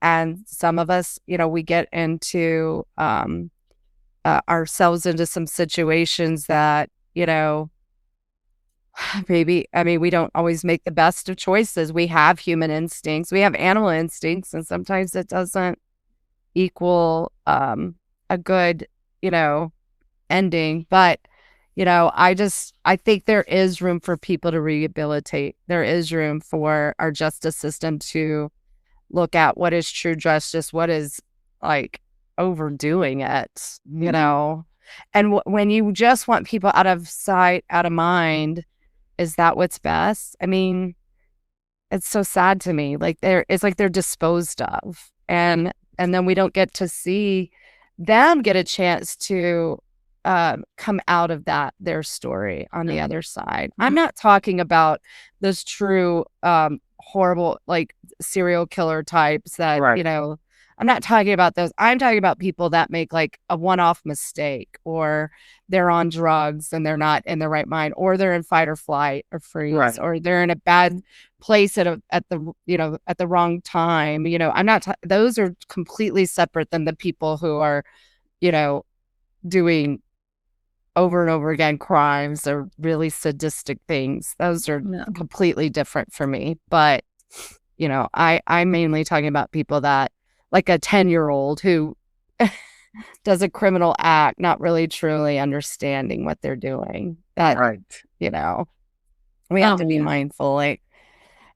And some of us, we get into ourselves into some situations that, maybe, I mean, we don't always make the best of choices. We have human instincts, we have animal instincts, and sometimes it doesn't equal a good, ending. But, I think there is room for people to rehabilitate. There is room for our justice system to look at what is true justice, what is like overdoing it, And when you just want people out of sight, out of mind, is that what's best? I mean, it's so sad to me. Like it's like they're disposed of, and then we don't get to see them get a chance to come out of their story on the other side. I'm not talking about those true horrible like serial killer types that Right. I'm not talking about those. I'm talking about people that make like a one-off mistake, or they're on drugs and they're not in the right mind, or they're in fight or flight or freeze, Right. or they're in a bad place at the wrong time. I'm not. Those are completely separate than the people who are, doing over and over again crimes or really sadistic things. Those are completely different for me. But I'm mainly talking about people that, like a 10-year-old who does a criminal act, not really truly understanding what they're doing. That, Right. we have to be mindful. Like,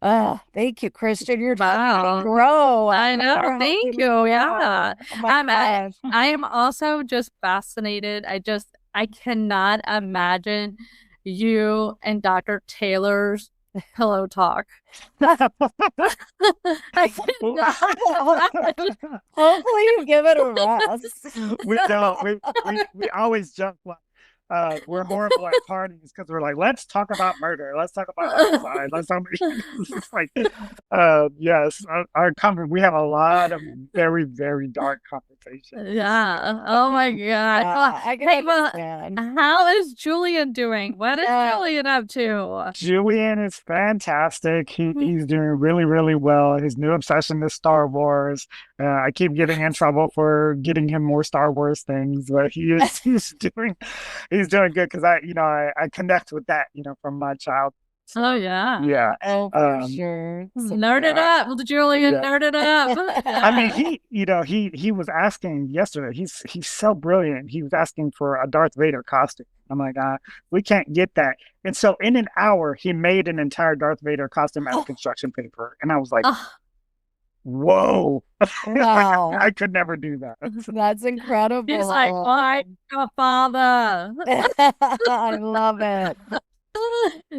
thank you, Christian. You're Wow. grow. I know. Thank you. Yeah. Oh my gosh. I am also just fascinated. I cannot imagine you and Dr. Taylor's pillow talk. I cannot. Hopefully you give it a rest. We don't. We always joke like we're horrible at parties because we're like, let's talk about murder, let's talk about homicide, let's talk about it's like yes, our we have a lot of very, very dark conversations. Yeah. Oh my God. I can Hey, well, understand. how is Julian doing? What is Julian up to? Julian is fantastic. He's doing really, really well. His new obsession is Star Wars. I keep getting in trouble for getting him more Star Wars things, but he's doing good because I connect with that, from my child. Oh yeah. Yeah. Oh, for sure. Nerd it up. Julian, nerd it up. I mean, he was asking yesterday. He's so brilliant. He was asking for a Darth Vader costume. I'm like, we can't get that. And so in an hour, he made an entire Darth Vader costume out of construction paper. And I was like, whoa. Wow. I could never do that. That's incredible. He's like, why, father? I love it.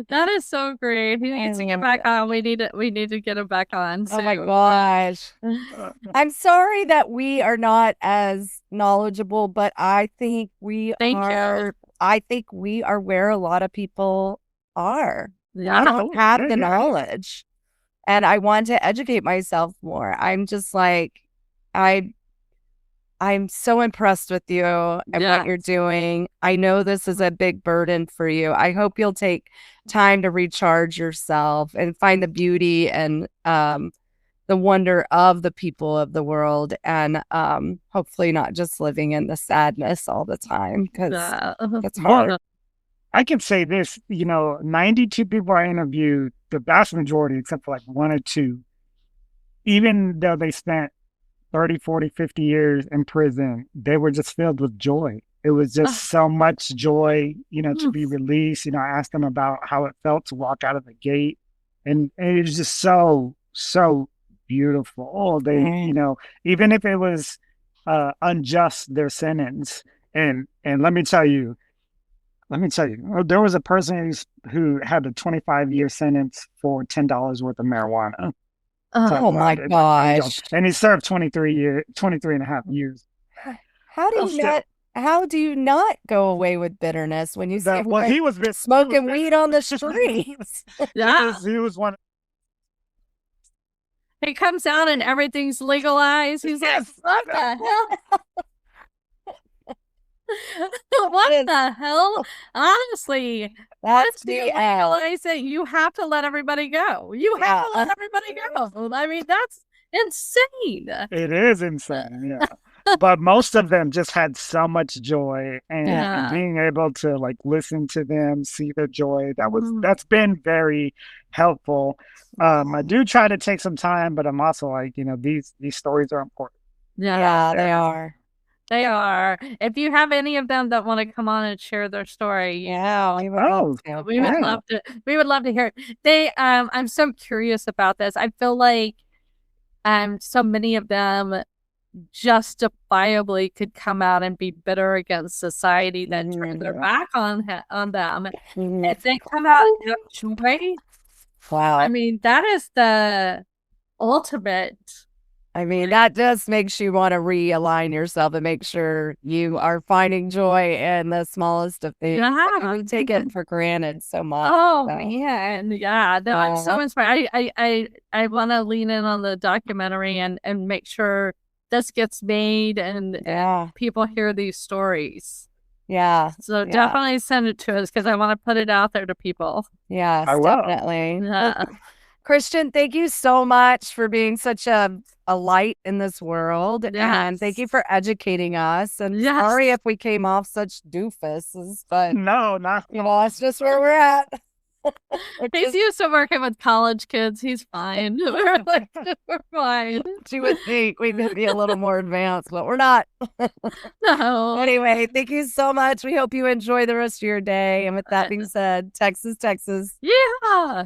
That is so great. He needs to get back on. We need to get him back on. Oh my gosh. I'm sorry that we are not as knowledgeable, but I think we are. I think we are where a lot of people are. Yeah. I don't have the knowledge, and I want to educate myself more. I'm just like, I'm so impressed with you and what you're doing. I know this is a big burden for you. I hope you'll take time to recharge yourself and find the beauty and the wonder of the people of the world, and hopefully not just living in the sadness all the time, because it's hard. I can say this, 92 people I interviewed, the vast majority, except for like one or two, even though they spent 30, 40, 50 years in prison, they were just filled with joy. It was just so much joy, to be released. I asked them about how it felt to walk out of the gate. And it was just so, so beautiful. They, even if it was unjust, their sentence. And let me tell you, there was a person who had a 25-year sentence for $10 worth of marijuana. Oh my gosh. And he served 23 and a half years. How do you not go away with bitterness when you say, he was smoking weed on the streets? He was one. He comes out and everything's legalized. He's like, what the hell? What the hell? Honestly, that's legalizing. You have to let everybody go. You have to let everybody go. I mean, that's insane. It is insane. Yeah. but most of them just had so much joy, and Yeah. being able to like listen to them, see their joy, Mhm. that's been very helpful. I do try to take some time, but I'm also like, these stories are important. Yeah, they are. They are. If you have any of them that want to come on and share their story, Yeah, we would Oh, love to. we would yeah. love to. We would love to hear it. I'm so curious about this. I feel like so many of them justifiably could come out and be bitter against society that turned their back on them. If they come out and have joy, Wow. I mean, that is the ultimate. I mean, that just makes you want to realign yourself and make sure you are finding joy in the smallest of things. Yeah. We take it for granted so much. Oh so. man, yeah. No, I'm so inspired. I want to lean in on the documentary and make sure this gets made and people hear these stories. Yeah. So definitely send it to us because I want to put it out there to people. Yes, I will. definitely. Yeah. Christian, thank you so much for being such a light in this world. And thank you for educating us. And sorry if we came off such doofuses, but no, not that's just where we're at. He's used to working with college kids. He's fine. We're fine. You would think we'd be a little more advanced, but we're not. No. Anyway, thank you so much. We hope you enjoy the rest of your day. And with that being said, Texas. Yeah.